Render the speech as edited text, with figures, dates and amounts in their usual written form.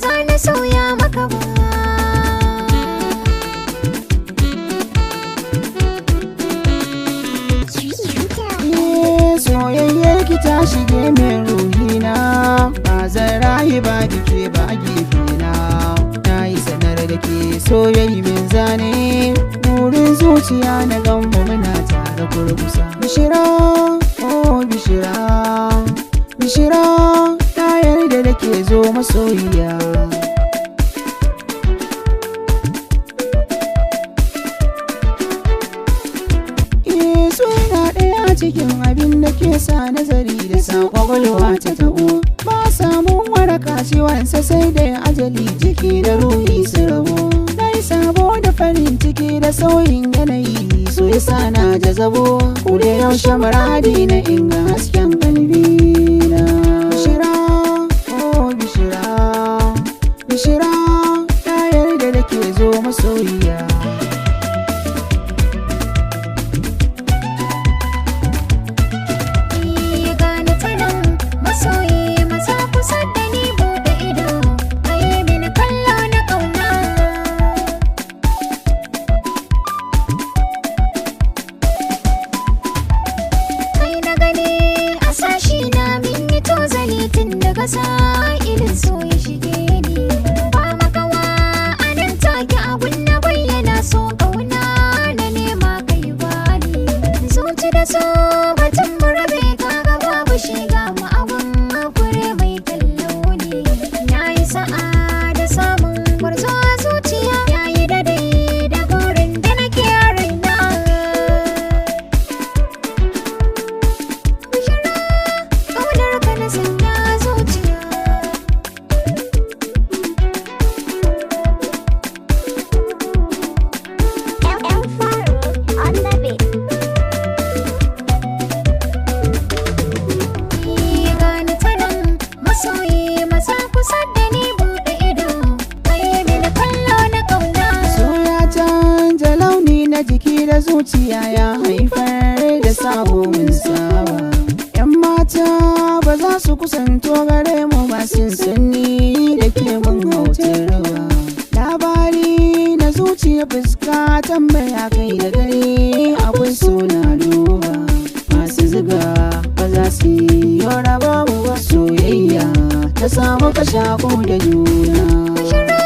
za na sauya maka ba. Soyayyar ki ta shige min ruhina, ba zan rayu ba dike ba gefena. Na yi sanar da ke soyayya min zane, burin zuciya na ganmu muna tare kurkusa. Bishira, oh bishira, bishira, na yarda da ke zo masoyiya. Cikin abin da ke sa nazari da sa kwakwalwa ta taɓo, ba samun waraka ciwonsa sai da ajali jiki da ruhi su rabo. Na yi sabo da farin ciki da sauyin yanayi, so yasa na jazabo ku da yaushe muradi na inga hasken kalbina. Bishira, oh bishira, bishira, na yarda da ke zo masoyiya. Kasa irin so ya shige ni, ba makawa a nan take abun na bayyana so kauna na nema kai bani. Zuci da so batun mu rabe kaga babu shiga mu abun fure mai kallo ne. Na yi sa'a da samun gwarzo a zuciya, yayi daidai da burin da nake a raina. Bishira, ƙaunar ka na sanya jiki da zuciya ya haifar da sabo min saba. Yan mata ba za su kusanto gare mu ba, sun sanni da ke mun hautar rawa. Labari na zuciya fuska tambaya kai da gari, akwai suna duba masu zuga ba za su yi raba ba. Soyayya ta samu ka shaƙo da juna.